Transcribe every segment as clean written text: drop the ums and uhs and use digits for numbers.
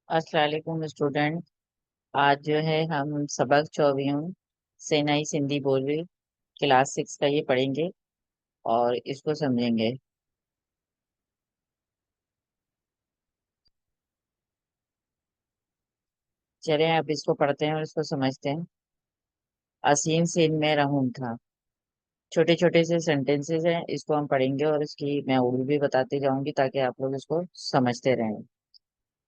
अस्सलाम वालेकुम स्टूडेंट। आज जो है हम सबक 24 सेनाई सिंधी बोली क्लास 6 का ये पढ़ेंगे और इसको समझेंगे। चलें अब इसको पढ़ते हैं और इसको समझते हैं। असीम सिंध में रहूं था। छोटे छोटे से सेंटेंसेस हैं, इसको हम पढ़ेंगे और इसकी मैं उर्दू भी बताती जाऊंगी ताकि आप लोग इसको समझते रहें।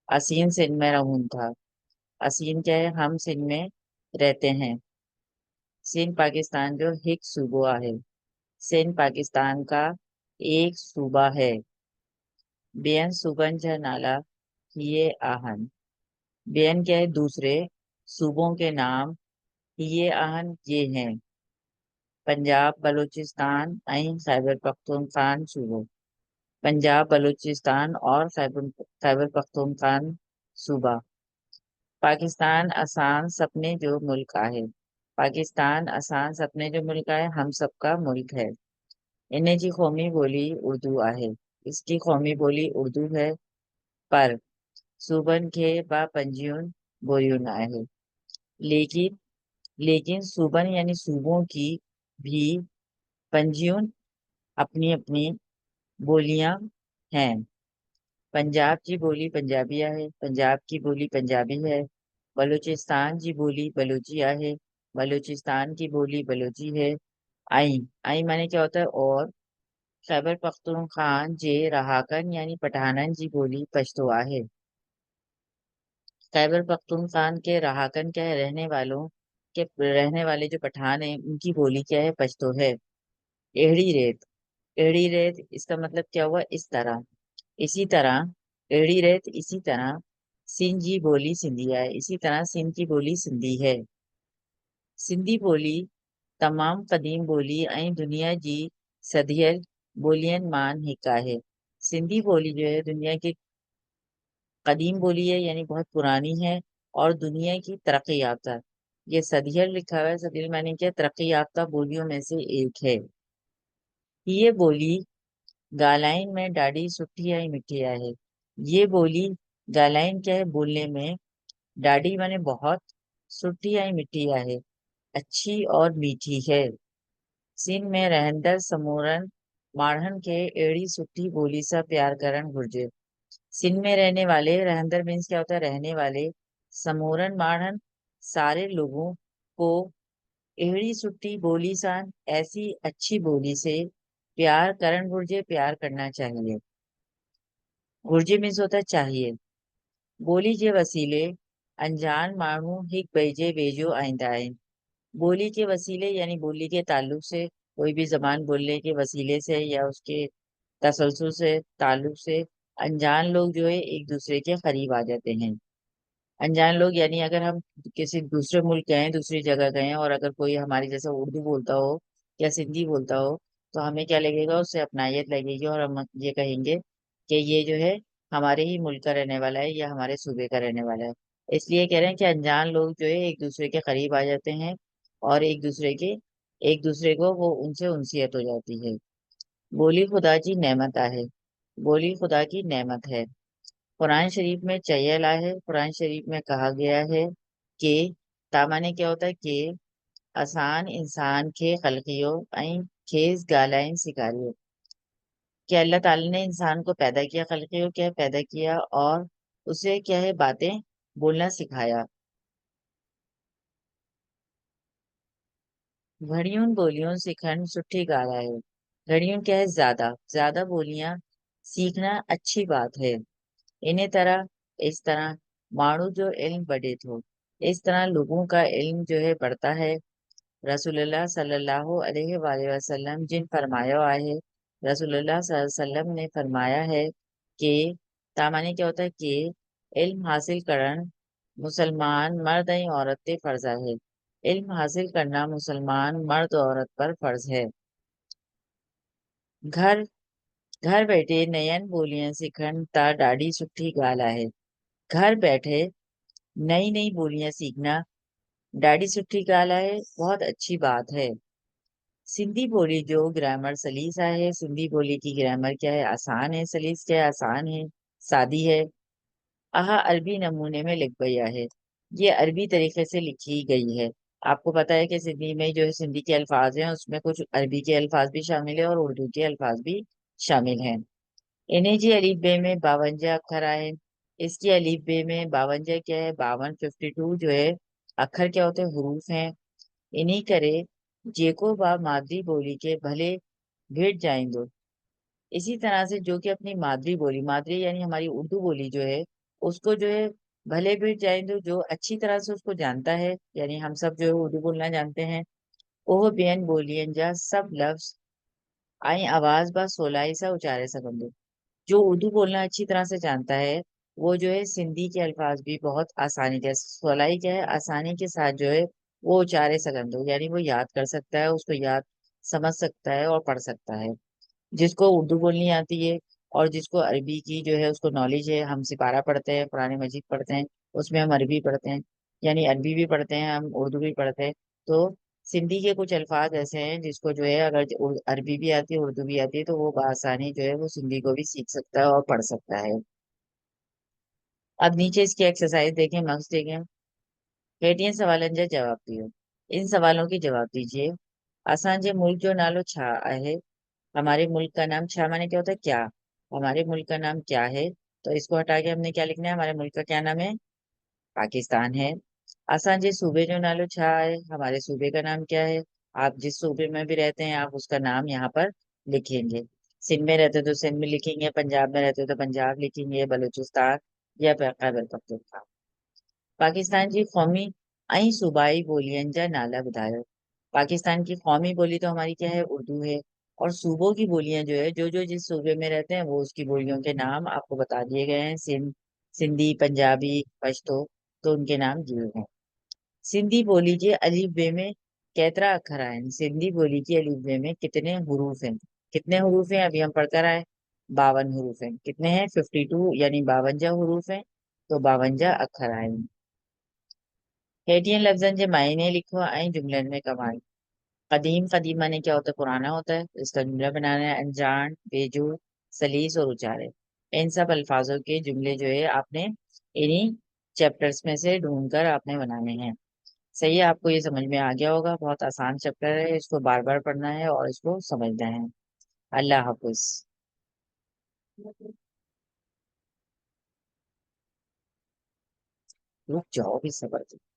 असीम सिंध में रहूं था। असीम क्या है? हम सिंध में रहते हैं। सिंध पाकिस्तान जो हिक सूबा है। सिंध पाकिस्तान का एक सूबा है। बेअन सूबन जा नाला ये आहन। बेअन क्या है? दूसरे सूबों के नाम। ये आहन ये हैं। पंजाब बलूचिस्तान ऐं खैबर पख्तूनख्वान सूबो। पंजाब बलूचिस्तान और खैबर पख्तूनख्वान सूबा। पाकिस्तान असान सपने जो मुल्क आहे। पाकिस्तान असान सपने जो मुल्क है, हम सबका मुल्क है। इन्हें जी कौमी बोली उर्दू आहे। इसकी कौमी बोली उर्दू है। पर सूबन खे बा पंजियुन बोलियुन आहे। लेकिन लेकिन सूबन यानी सूबों की भी पंजियुन अपनी अपनी बोलियां हैं। पंजाब की बोली पंजाबी है। पंजाब की बोली पंजाबी है। बलूचिस्तान की बोली बलूची है। बलूचिस्तान की बोली बलूची है। आई आई माने क्या होता है? और खैबर पख्तूनख्वान जे रहाकन यानी पठानन जी बोली पश्तो आहे। खैबर पख्तूनख्वान के रहाकन क्या है? रहने वाले जो पठान हैं उनकी बोली क्या है? पश्तो है। एड़ी रेत। एड़ी रेत इसका मतलब क्या हुआ? इस तरह, इसी तरह। एड़ी रेत इसी तरह। सिंध जी बोली सिंधी है। इसी तरह सिंध की बोली सिंधी है। सिंधी बोली तमाम कदीम बोली ऐं दुनिया जी सदियल बोलियन मान हिक आहे। सिंधी बोली जो है दुनिया की कदीम बोली है, यानी बहुत पुरानी है और दुनिया की तरक्की याफ्ता। ये सदियल लिखा हुआ है। सदियल माने क्या? तरक्की याफ्ता बोलियों में से एक है। ये बोली गालाइन में डाढ़ी सुठी आई मिठी आहे। ये बोली गालाइन क्या है? बोलने में। डाढ़ी माने बहुत। सुठी आई मिठी आहे, अच्छी और मीठी है। सिंध में रहंदड़ समूरन माण्हुनि खे अहिड़ी सुठी ॿोली सां प्यार करणु घुरिजे। सिंध में रहने वाले, रहंदड़ मीन्स क्या होता है? रहने वाले। समूरन माण्हुनि सारे लोगों को अहिड़ी सुठी बोली सां, ऐसी अच्छी बोली से प्यार करण घुरिजे, प्यार करना चाहिए। घुरिजे मीन्स होता है चाहिए। बोली जे वसीले अनजान माण्हू हिक ॿिए जे वेझो आईंदा आहिनि। बोली के वसीले यानी बोली के ताल्लुक से, कोई भी जबान बोलने के वसीले से या उसके तसलसल से, ताल्लुक से अनजान लोग जो है एक दूसरे के करीब आ जाते हैं। अनजान लोग यानी अगर हम किसी दूसरे मुल्क गए, दूसरी जगह गए और अगर कोई हमारी जैसा उर्दू बोलता हो या सिंधी बोलता हो तो हमें क्या लगेगा? उससे अपनायत लगेगी और हम ये कहेंगे कि ये जो है हमारे ही मुल्क का रहने वाला है या हमारे सूबे का रहने वाला है। इसलिए कह रहे हैं कि अनजान लोग जो है एक दूसरे के करीब आ जाते हैं और एक दूसरे को वो उनसे उनसियत हो जाती है। बोली खुदा की नेमत आहे। बोली खुदा की नेमत है। कुरान शरीफ में चयला है। कुरान शरीफ में कहा गया है कि तामाने क्या होता है? कि आसान इंसान के खलकियो ऐं खेस गालाइन सिखारियो। कि अल्लाह ताला ने इंसान को पैदा किया, खलकियो क्या है? पैदा किया और उसे क्या है? बातें बोलना सिखाया। घड़ियुन बोलियों सिखन सुठी ॻाल्हि आहे। घड़ियुन क्या है? ज्यादा ज्यादा बोलियां सीखना अच्छी बात है। इन्हीं तरह, इस तरह माण्हू जो इल्म बढ़े थो। इस तरह लोगों का इल्म जो है बढ़ता है। रसूलुल्लाह सल्लल्लाहु अलैहि वसल्लम जिन फरमायो आहे। रसूलुल्लाह सल्लल्लाहु अलैहि वसल्लम ने फरमाया है कि तामाने क्या होता है? कि इल्म हासिल करण मुसलमान मर्द ऐं औरत ते फर्ज आहे। इल्म हासिल करना मुसलमान मर्द औरत पर फर्ज है। घर घर बैठे नयन बोलियां सिखण ता ॾाढी सुठी ॻाल्हि आहे। घर बैठे नई नई बोलियां सीखना ॾाढी सुठी ॻाल्हि आहे, बहुत अच्छी बात है। सिंधी बोली जो ग्रामर सलीस है। सिंधी बोली की ग्रामर क्या है? आसान है। सलीस क्या है? आसान है, सादी है। आहा अरबी नमूने में लिख गया है। ये अरबी तरीके से लिखी गई है। आपको पता है कि सिंधी में जो है सिंधी के अल्फाज हैं उसमें कुछ अरबी के अल्फाज भी शामिल है और उर्दू के अल्फाज भी शामिल हैं। इन्हें जी अलीफ बे में 52 अक्षर आए। इसकी अलीफ बे में 52 क्या है, 52 जो है अक्षर क्या होते हैं, हरूफ हैं। इन्हीं करे जेको बा मादरी बोली के भले भिड़ जाएंदो। इसी तरह से जो कि अपनी मादरी बोली, मादरी यानी हमारी उर्दू बोली जो है, उसको जो है भले भिड़ जाएंदो, जो अच्छी तरह से उसको जानता है, यानी हम सब जो है उर्दू बोलना जानते हैं। ओह बेन बोलियन जा सब लफ्ज आई आवाज बा सोलाई सा उचारे सकंदो। जो उर्दू बोलना अच्छी तरह से जानता है वो जो है सिंधी के अल्फाज भी बहुत आसानी के, सोलाई क्या है, आसानी के साथ जो है वो उचारे सकंदो, यानी वो याद कर सकता है, उसको याद समझ सकता है और पढ़ सकता है। जिसको उर्दू बोलनी आती है और जिसको अरबी की जो है उसको नॉलेज है, हम सिपारा पढ़ते हैं, कुरान मजीद पढ़ते हैं, उसमें हम अरबी पढ़ते हैं, यानी अरबी भी पढ़ते हैं, हम उर्दू भी पढ़ते हैं। तो सिंधी के कुछ अल्फाज ऐसे हैं जिसको जो है अगर अरबी भी आती है उर्दू भी आती है तो वो बआसानी जो है वो सिंधी को भी सीख सकता है और पढ़ सकता है। अब नीचे इसकी एक्सरसाइज देखें, मार्क्स देखें। हेठियन सवालनि जा जवाब दियो। इन सवालों की जवाब दीजिए। असांजे मुल्क जो नालो छा आहे। हमारे मुल्क का नाम, छा माने क्या होता है, क्या। हमारे मुल्क का नाम क्या है, तो इसको हटा के हमने क्या लिखना है, हमारे मुल्क का क्या नाम है, पाकिस्तान है। असांजे सूबे जो नालो छा है, हमारे सूबे का नाम क्या है। आप जिस सूबे में भी रहते हैं आप उसका नाम यहाँ पर लिखेंगे। सिंध में रहते हो तो सिंध में लिखेंगे, पंजाब में रहते हो तो पंजाब लिखेंगे, बलूचिस्तान या फिर खैबर पख्तूनख्वा। पाकिस्तान की कौमी ऐं सूबाई बोलियन जा नाला ॿुधायो। पाकिस्तान की कौमी बोली तो हमारी क्या है, उर्दू है। और सूबों की बोलियां जो है, जो जो जिस सूबे में रहते हैं वो उसकी बोलियों के नाम आपको बता दिए गए हैं। सिंधी, पंजाबी, पश्तो, तो उनके नाम दिए हैं। सिंधी बोली के अलीफ बे में कैतरा अखर आए। सिंधी बोली की अलीफ बे में कितने हरूफ हैं। कितने हरूफ हैं अभी हम पढ़ कर आए, 52 हरूफ हैं। कितने हैं, 52, यानी 52 हरूफ हैं, तो 52 अखर आए हैं। हेठियन लफ्ज़नि जे मायने लिखो ऐं जुमलनि में कमाल। कदीम, कदीम माने क्या होता है, पुराना होता है, इसका जुमला बनाना है। अनजान, बेजो, सलीस और उचारे, इन सब अल्फाजों के जुमले जो है आपने इन्हीं चैप्टर्स में से ढूंढ कर आपने बनाने हैं। सही है, आपको ये समझ में आ गया होगा। बहुत आसान चैप्टर है, इसको बार बार पढ़ना है और इसको समझना है। अल्लाह हाफिज। रुक जाओ भी, सबर